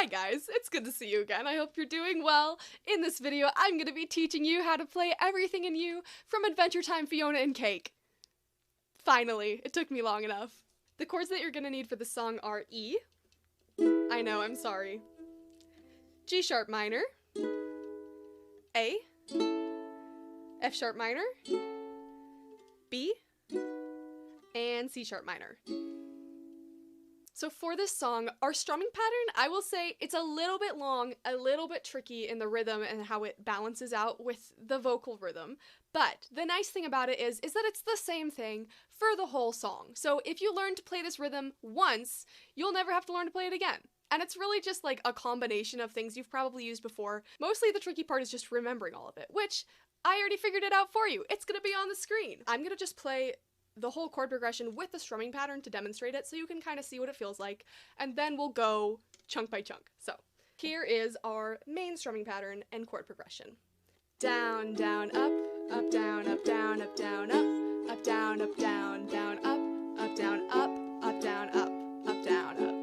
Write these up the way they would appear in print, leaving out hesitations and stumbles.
Hi guys, it's good to see you again. I hope you're doing well. In this video, I'm going to be teaching you how to play Everything in You from Adventure Time Fionna and Cake. Finally, it took me long enough. The chords that you're going to need for the song are E. I know, I'm sorry. G sharp minor. A. F sharp minor. B. And C sharp minor. So for this song, our strumming pattern, I will say it's a little bit long, a little bit tricky in the rhythm and how it balances out with the vocal rhythm. But the nice thing about it is that it's the same thing for the whole song. So if you learn to play this rhythm once, you'll never have to learn to play it again. And it's really just like a combination of things you've probably used before. Mostly the tricky part is just remembering all of it, which I already figured it out for you. It's gonna be on the screen. I'm gonna just play the whole chord progression with the strumming pattern to demonstrate it so you can kind of see what it feels like, and then we'll go chunk by chunk. So here is our main strumming pattern and chord progression. Down, down, up, up, down, up, down, up, down, up, up, down, up, down, down, up, down, up, down, up, down, up.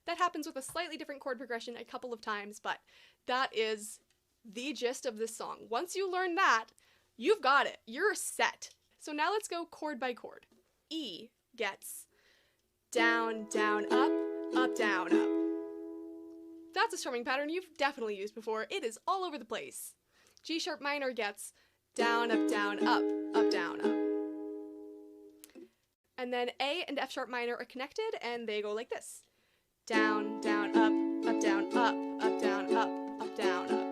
That happens with a slightly different chord progression a couple of times, but that is the gist of this song. Once you learn that, you've got it. You're set. So now let's go chord by chord. E gets down, down, up, down, up. That's a strumming pattern you've definitely used before. It is all over the place. G sharp minor gets down, up, down, up. And then A and F sharp minor are connected and they go like this. Down, down, up, down, up, down, up, down, up.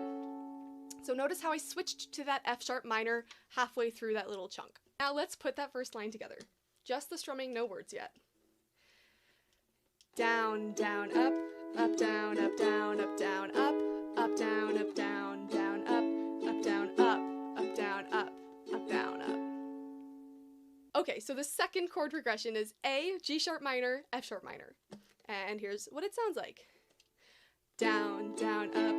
So notice how I switched to that F sharp minor halfway through that little chunk. Now let's put that first line together. Just the strumming, no words yet. Down, down, up, down, up, down, up, down, up, down, up, down, down, up, down, up, down, up, down, up. Okay, so the second chord progression is A, G sharp minor, F sharp minor. And here's what it sounds like. Down, down, up,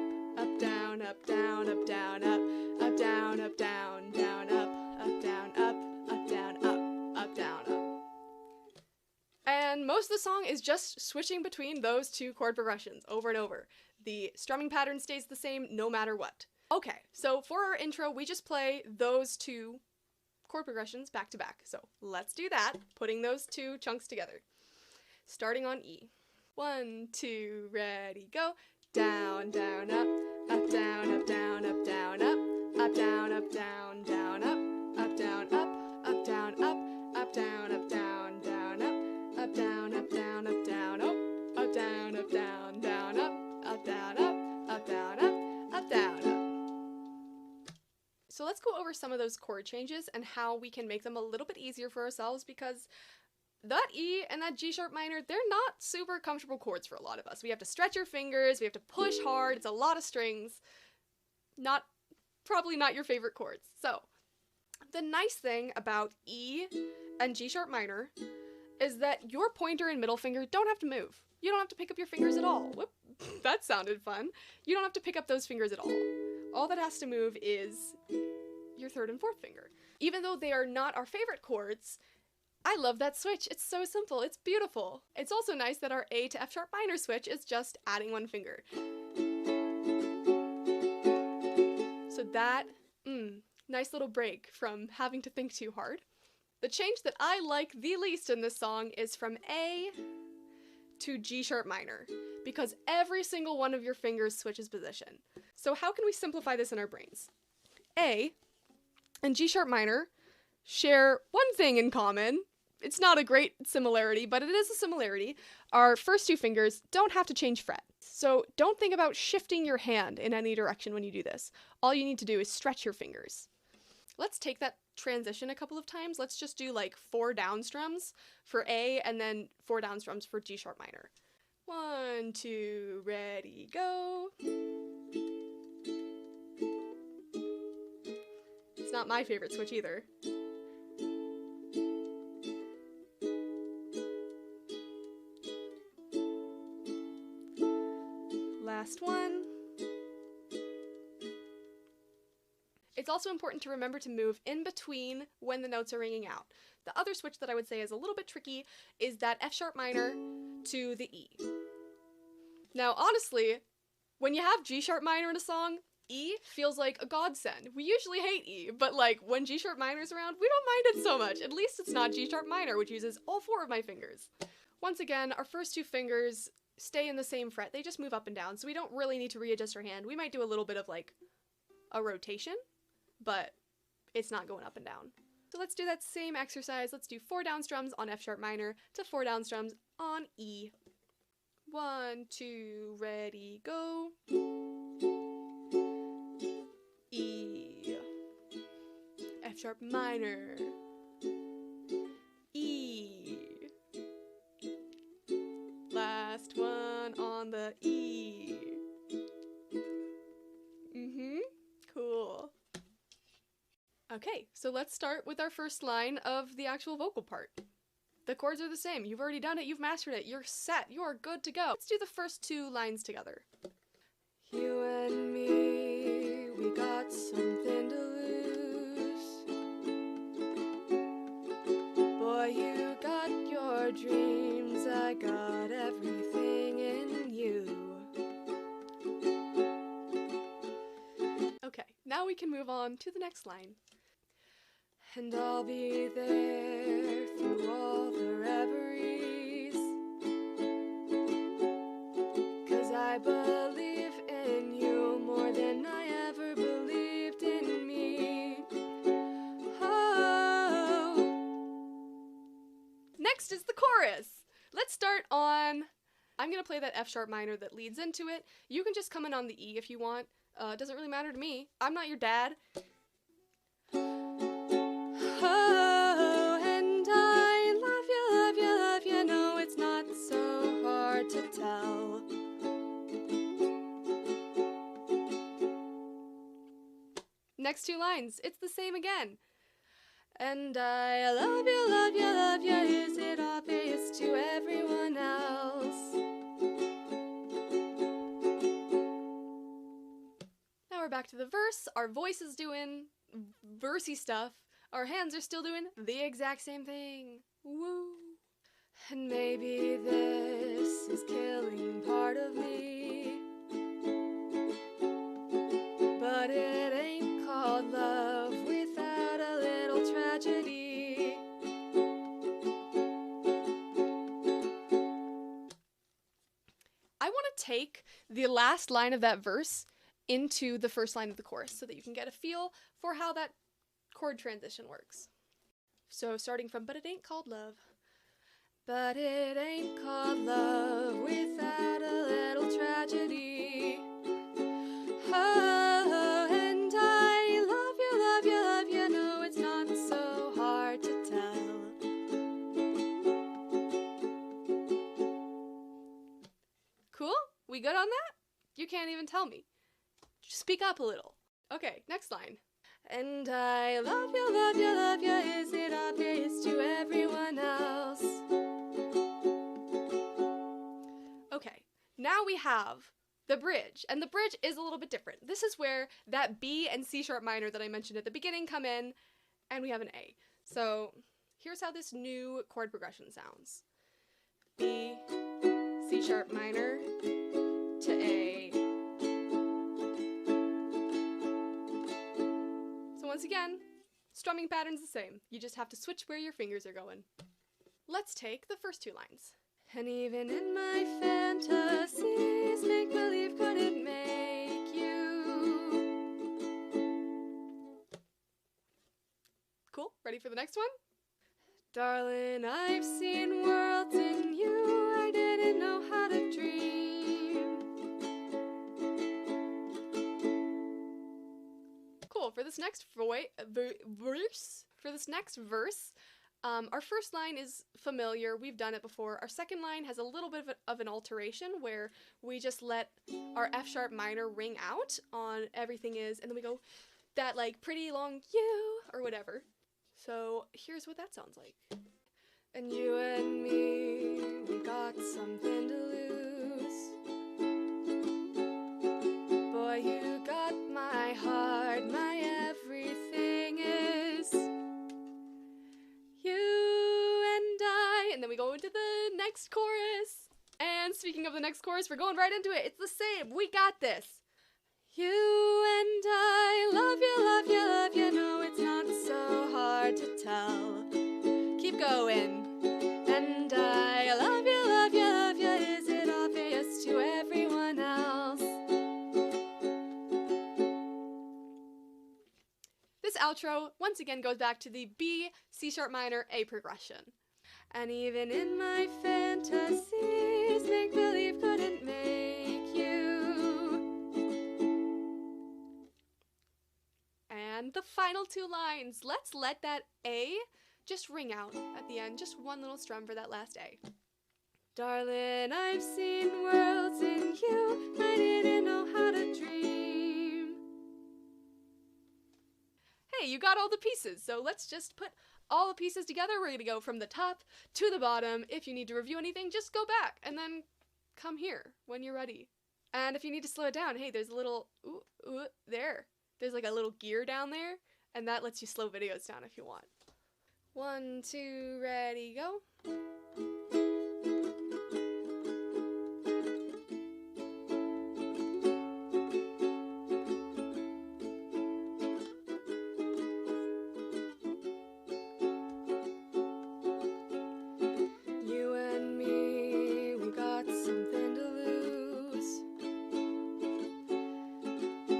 down, up, down, up, down, up, down, up, down, down, up, down, up, down, up, down, up. And most of the song is just switching between those two chord progressions over and over. The strumming pattern stays the same no matter what. Okay, so for our intro, we just play those two chord progressions back to back. So let's do that, putting those two chunks together. Starting on E. 1, 2, ready, go. Down, down, up, down, up, down, up, down, up, down, up, down, down, up, down, up, down, up, down, up, down, down, up, down, up, down, up, down, up, down, up, down, down, up, down, up, down, up, down, up. So let's go over some of those chord changes and how we can make them a little bit easier for ourselves, because that E and that G sharp minor, they're not super comfortable chords for a lot of us. We have to stretch your fingers, we have to push hard, it's a lot of strings. Probably not your favorite chords. So, the nice thing about E and G sharp minor is that your pointer and middle finger don't have to move. You don't have to pick up your fingers at all. Whoop, that sounded fun. You don't have to pick up those fingers at all. All that has to move is your third and fourth finger. Even though they are not our favorite chords, I love that switch. It's so simple. It's beautiful. It's also nice that our A to F sharp minor switch is just adding one finger. So that, nice little break from having to think too hard. The change that I like the least in this song is from A to G sharp minor, because every single one of your fingers switches position. So how can we simplify this in our brains? A and G sharp minor share one thing in common. It's not a great similarity, but it is a similarity. Our first two fingers don't have to change fret. So don't think about shifting your hand in any direction when you do this. All you need to do is stretch your fingers. Let's take that transition a couple of times. Let's just do like 4 down strums for A and then 4 down strums for G sharp minor. 1, 2, ready, go. It's not my favorite switch either. Last one. It's also important to remember to move in between when the notes are ringing out. The other switch that I would say is a little bit tricky is that F sharp minor to the E. Now, honestly, when you have G sharp minor in a song, E feels like a godsend. We usually hate E, but like when G sharp minor is around, we don't mind it so much. At least it's not G sharp minor, which uses all 4 of my fingers. Once again, our first 2 fingers stay in the same fret. They just move up and down, so we don't really need to readjust our hand. We might do a little bit of like a rotation, but it's not going up and down. So let's do that same exercise. Let's do 4 down strums on F sharp minor to 4 down strums on E. 1, 2, ready, go. E, F sharp minor, E. Last one on the E. Cool. Okay, so let's start with our first line of the actual vocal part. The chords are the same. You've already done it. You've mastered it. You're set. You are good to go. Let's do the first 2 lines together. You and me, we got something to lose. Boy, you got your dreams. I got everything in you. Okay, now we can move on to the next line. And I'll be there through all the reveries, 'cause I believe in you more than I ever believed in me. Oh. Next is the chorus. Let's start on, I'm gonna play that F sharp minor that leads into it. You can just come in on the E if you want. It doesn't really matter to me. I'm not your dad. Oh, and I love you, love you, love you. No, it's not so hard to tell. Next 2 lines, it's the same again. And I love you, love you, love you. Is it obvious to everyone else? Now we're back to the verse. Our voice is doing versey stuff. Our hands are still doing the exact same thing. Woo! And maybe this is killing part of me, but it ain't called love without a little tragedy. I want to take the last line of that verse into the first line of the chorus so that you can get a feel for how that chord transition works. So starting from, but it ain't called love. But it ain't called love without a little tragedy. Oh, and I love you, love you, love you. No, it's not so hard to tell. Cool? We good on that? You can't even tell me. Just speak up a little. Okay, next line. And I love you, love you, love you. Is it obvious to everyone else? Okay, now we have the bridge, and the bridge is a little bit different. This is where that B and C sharp minor that I mentioned at the beginning come in, and we have an A. So here's how this new chord progression sounds. B, C sharp minor to A. So once again, strumming pattern's the same. You just have to switch where your fingers are going. Let's take the first 2 lines. And even in my fantasies, make-believe couldn't make you. Cool, ready for the next one? Darling, I've seen worlds in you I didn't know how to dream. Cool, for this next verse, our first line is familiar, we've done it before. Our second line has a little bit of an alteration where we just let our F sharp minor ring out on everything is, and then we go that like pretty long you or whatever. So here's what that sounds like. And you and me, we got something to lose. Boy, you got my heart, my everything is you and I. And then we go into the next chorus and Speaking of the next chorus, we're going right into it. It's the same. We got this. You and I love you, love you, love you. No, it's not so hard to tell. Keep going. And I love you, love you, love you. Is it obvious to everyone else? This outro once again goes back to the B, C sharp minor, A progression. And even in my fantasies, make-believe couldn't make you. And the final two lines. Let's let that A just ring out at the end. Just one little strum for that last A. Darling, I've seen worlds in you. I didn't know how to dream. Hey, you got all the pieces, so let's just put all the pieces together. We're gonna go from the top to the bottom. If you need to review anything, just go back and then come here when you're ready. And if you need to slow it down, hey, there's a little, there. There's like a little gear down there, and that lets you slow videos down if you want. 1, 2, ready, go. You and me, we got something to lose.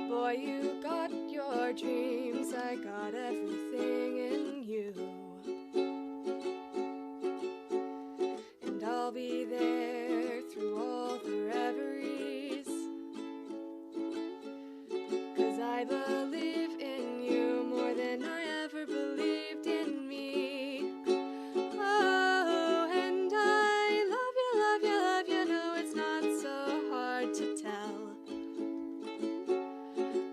Boy, you got your dreams, I got everything in you. And I'll be there through all the reveries, 'cause I believe in you more than I ever believed in me. Oh, and I love you, love you, love you. No, it's not so hard to tell.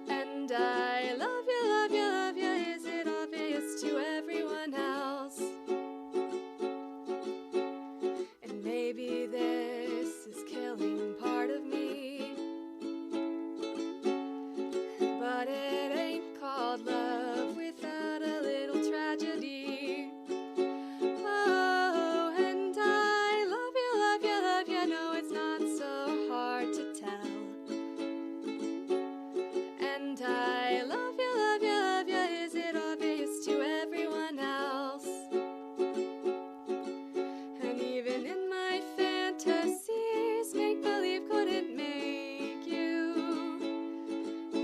And I love you, love you, love you. Is it obvious to everyone else? And maybe this is killing part of me, but it ain't called love without a little tragedy. Oh, and I love you, love you, love you. No, it's not so hard to tell. And I love you, love you, love you. Is it obvious to everyone else? And even in my fantasies, make-believe couldn't make you.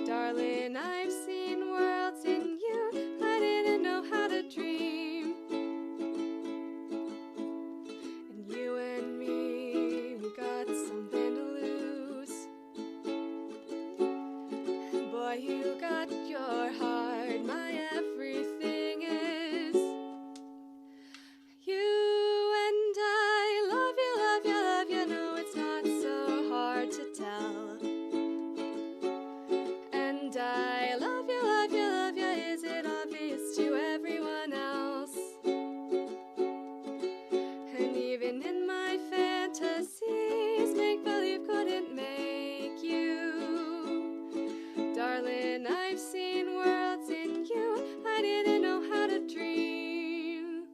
Darling, I've seen worlds in you. I didn't know how to dream. And you and me, we got something to lose. Boy, you got your heart, my everything is. You and I love you, love you, love you. No, it's not so hard to tell. And I love you, love you, love you. Is it obvious to everyone else? And even in my fantasies, make-believe couldn't make you. Darling, I've seen worlds in you. I didn't know how to dream.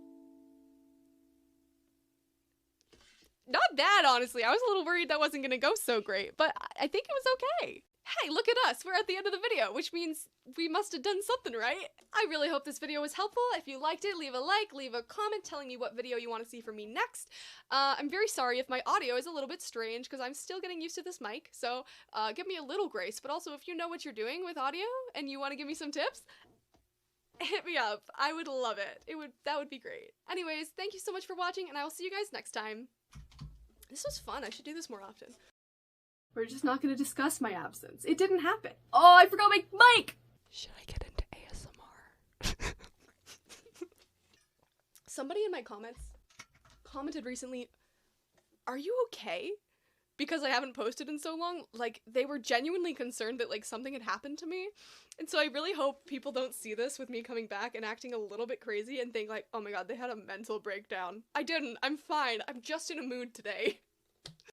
Not bad, honestly. I was a little worried that wasn't gonna go so great, but I think it was okay. Hey, look at us! We're at the end of the video, which means we must have done something right. I really hope this video was helpful. If you liked it, leave a like, leave a comment telling me what video you want to see from me next. I'm very sorry if my audio is a little bit strange, because I'm still getting used to this mic, so give me a little grace. But also, if you know what you're doing with audio, and you want to give me some tips, hit me up. I would love it. That would be great. Anyways, thank you so much for watching, and I will see you guys next time. This was fun. I should do this more often. We're just not going to discuss my absence. It didn't happen. Oh, I forgot my mic! Should I get into ASMR? Somebody in my comments commented recently, are you okay? Because I haven't posted in so long. Like, they were genuinely concerned that, like, something had happened to me. And so I really hope people don't see this with me coming back and acting a little bit crazy and think, like, oh my god, they had a mental breakdown. I didn't. I'm fine. I'm just in a mood today.